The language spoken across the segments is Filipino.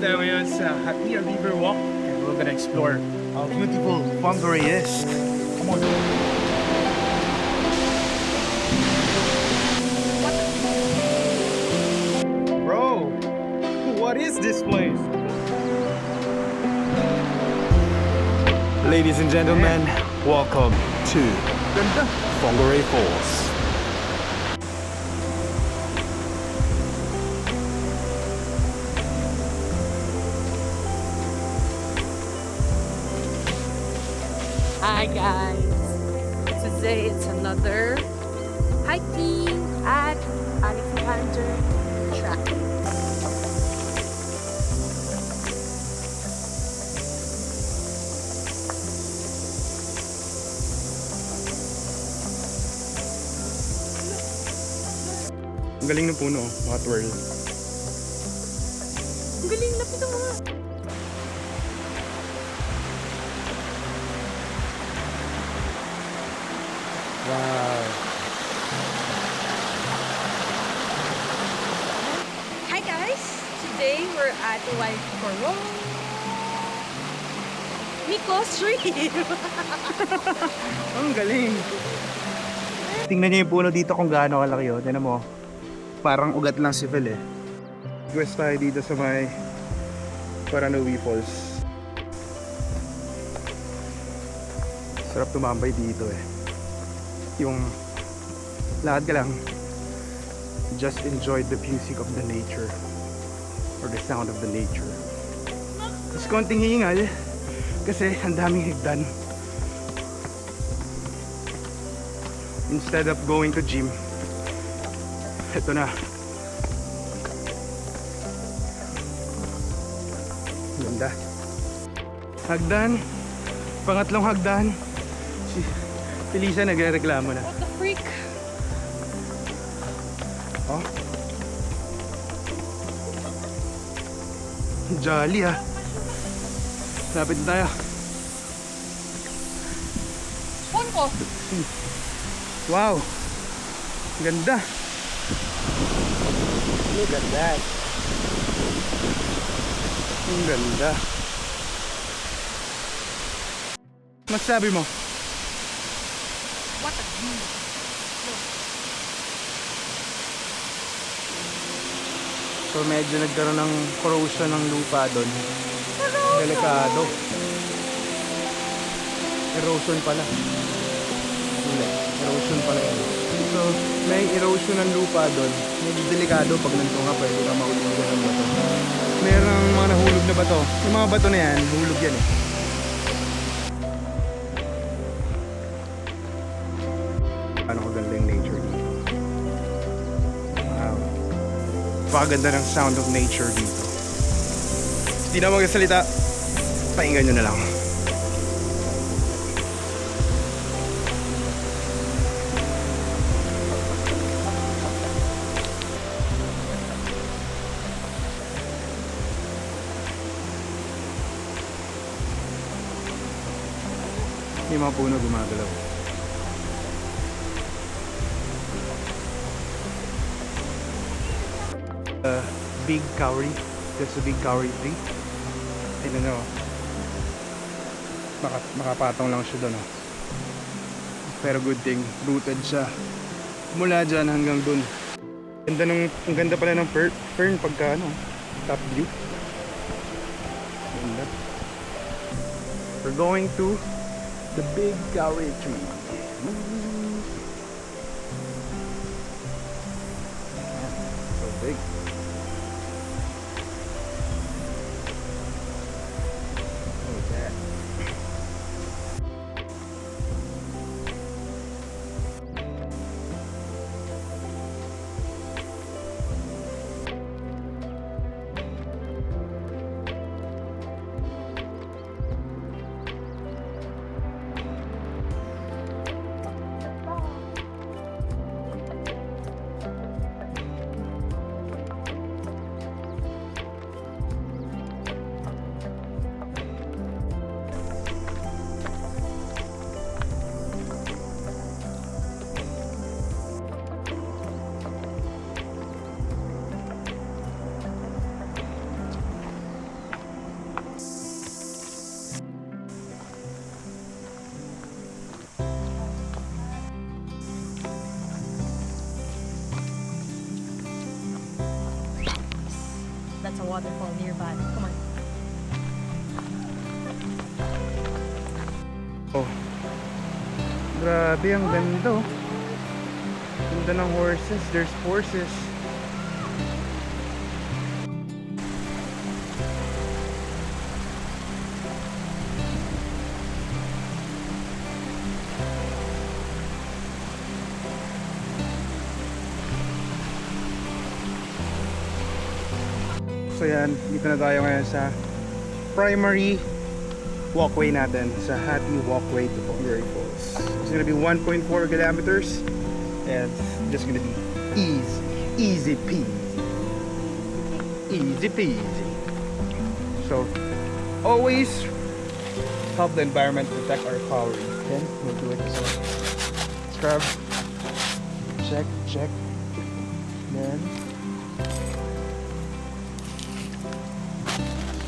tayo ngayon sa Hatia River Walk and we're gonna explore how beautiful Whangarei is. Come on. Bro, what is this place? Ladies and gentlemen, welcome to Ganda. Whangarei Falls. Hi guys! Today it's another hiking at Alexander Track. Ang galing ng puno, mga twirl. Ang galing, lapit mo nga! Wow. Hi guys! Today we're at Waikoro Miko Stream! Ang galing. Tingnan niyo yung puno dito kung gaano kalaki yun. Tingnan mo. Parang ugat lang si Phil eh. Request tayo dito sa may Paranui Falls. Sarap tumambay dito eh. Yung lahat ka lang just enjoy the music of the nature or the sound of the nature. Tapos konting hingal kasi ang daming higdan. Instead of going to gym, ito na. Ganda. Hagdan. Pangatlong hagdan. Si Lisa nagre-reklamo na. What the freak? Oh. Jolly ah. Lapit na tayo. Phone ko! Wow. Ganda. Look at that. Ang ganda. Masabi mo? What a view! So medyo nagkaroon ng corrosion ng lupa doon. Delikado. Erosion pala. Hindi, erosion pala yan. So may erosion ng lupa doon. Medyo delikado pag nandun ka, pwede ka mahulugan ng bato. Merong mga nahulog na bato. Yung mga bato na yan, hulog yan eh. Ano kaganda yung nature dito. Wow. Napakaganda ng sound of nature dito. Hindi na magsasalita, pakinggan nyo na lang. Yung mga puno gumagalaw. Big kauri. That's a big kauri tree. Tingnan nyo. Makapatong lang siya doon. Oh. Pero good thing, rooted siya. Mula dyan hanggang doon. Ang ganda pala ng fern pagka ano, top view. Ganda. We're going to the big kauri tree. So big. waterfall nearby. Come on. Oh. Grabe, ang ganda oh. Ganda ng horses. There's horses. So yan, dito na tayo ngayon sa primary walkway natin, sa Happy Walkway to Punggari Falls. It's gonna be 1.4 kilometers and it's just gonna be easy peasy. So always help the environment, protect our calories. Then we'll do it. So scrub, check, then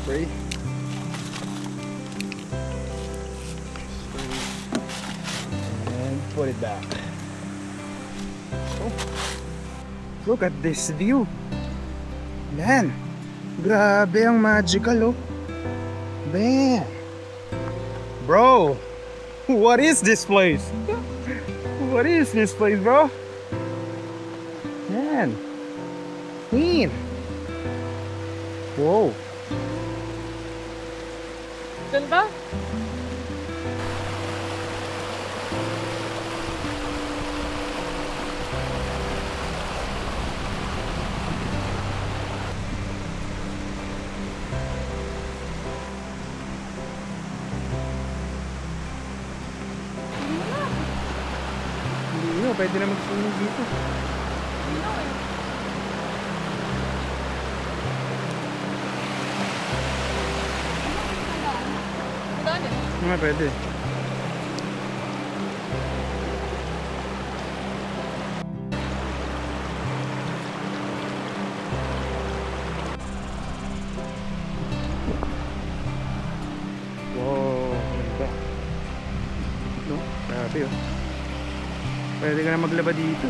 spray. And put it back. So, look at this view. Man, grabe ang magical oh. Man. Bro, what is this place? What is this place, bro? Man. Queen. Whoa. Ganda? Hindi nyo, pwede na magsunog dito. Nga, pwede. Wow, ganda. No? Grabe oh. Pwede ka na maglaba dito.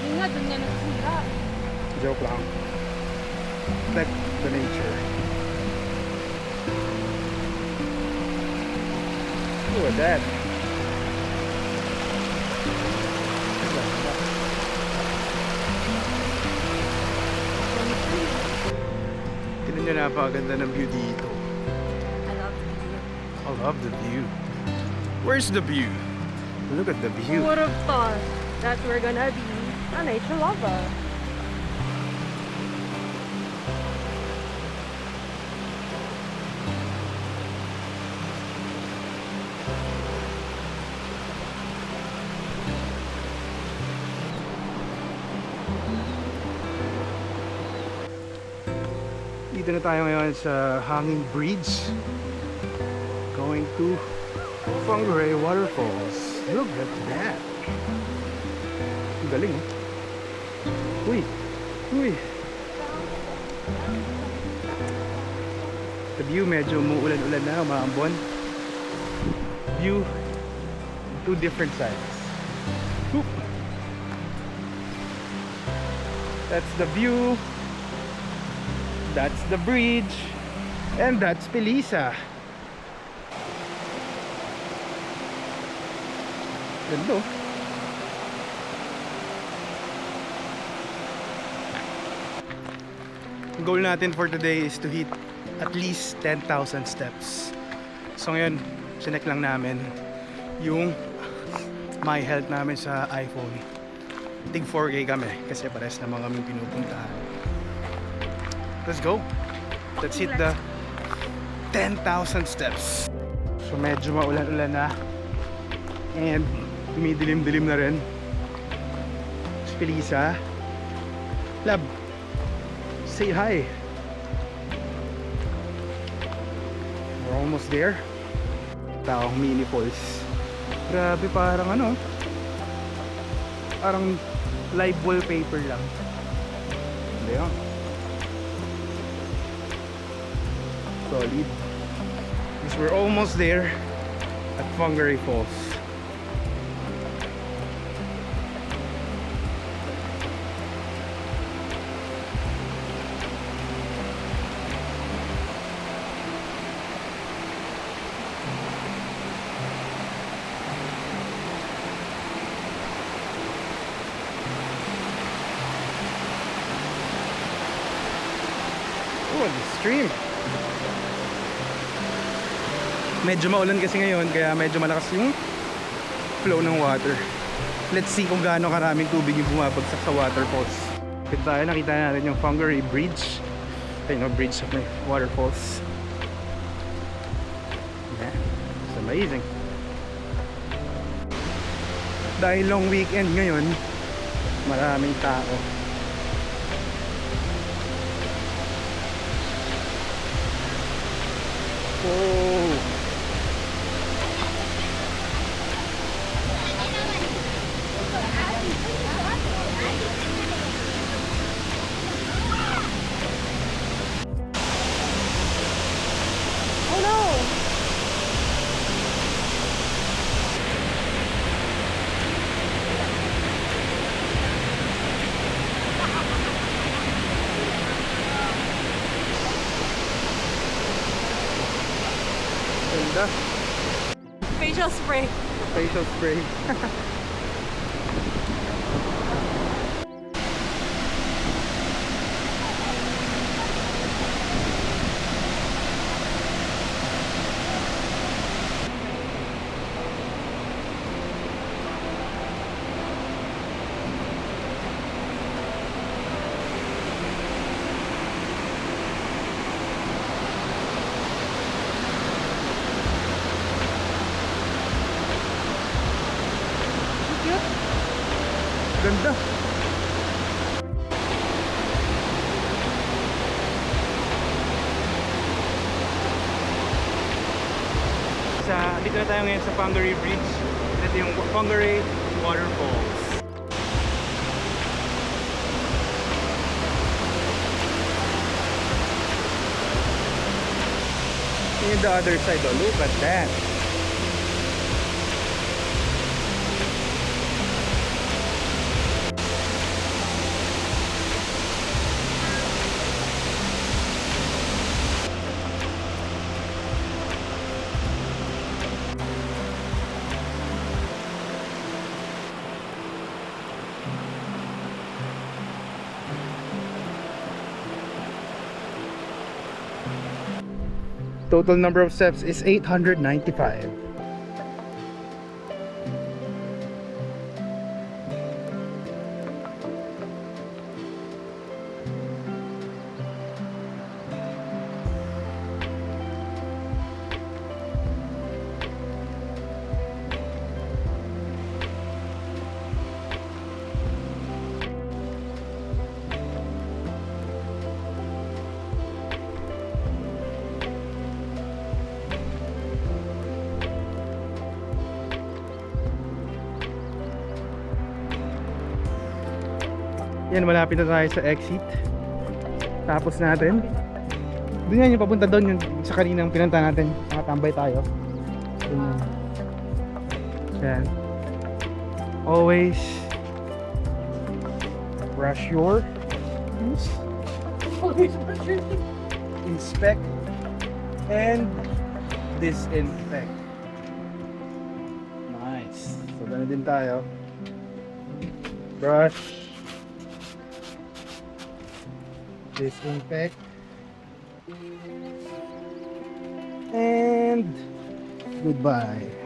Yun nga, dun nga nasira. Joke lang. Protect the nature. Look at that. Tignan nyo, napakaganda ng view dito. I love the view. I love the view. Where's the view? Look at the view. Who would have thought that we're gonna be a nature lover? Dito na tayo ngayon sa Hanging Bridge. Going to Punggari Waterfalls. Look at that. Ang galing oh. Uy. The view medyo umuulan-ulan na, umaambon. View, two different sides. Oop. That's the view. That's the bridge. And that's Pilisa. Ganda oh. Ang goal natin for today is to hit at least 10,000 steps. So ngayon, chinek lang namin yung my health namin sa iPhone. Tig 4K kami kasi pares na mga kami pinupuntahan. Let's go. Let's hit the 10,000 steps. So medyo maulan-ulan na. And dumidilim-dilim na rin. Pilisa. Lab, say hi. We're almost there. Taong mini falls. Grabe, parang ano, parang live wallpaper lang. Hindi yun. Solid. Because we're almost there at Punggari Falls. Oh, the stream. Medyo maulan kasi ngayon, kaya medyo malakas yung flow ng water. Let's see kung gaano karaming tubig yung bumabagsak sa waterfalls. Kaya tayo, nakita natin yung Whangarei Bridge. Ayun, no, bridge of my waterfalls. Yeah, it's amazing. Dahil long weekend ngayon, maraming tao. Oh. Oh no! Ganda. Facial spray. Facial spray. Ganda. Dito na tayo ngayon sa Whangarei Bridge. Ito yung Whangarei Waterfalls. And the other side, oh, look at that. Total number of steps is 895. Yan, malapit na tayo sa exit. Tapos natin. Doon yan yung papunta doon, yung sa kaninang pinunta natin. Nakatambay tayo. Doon yan. Yan. Always brush your teeth. Inspect and disinfect. Nice. So, gano'n din tayo. Brush, disinfect, and goodbye.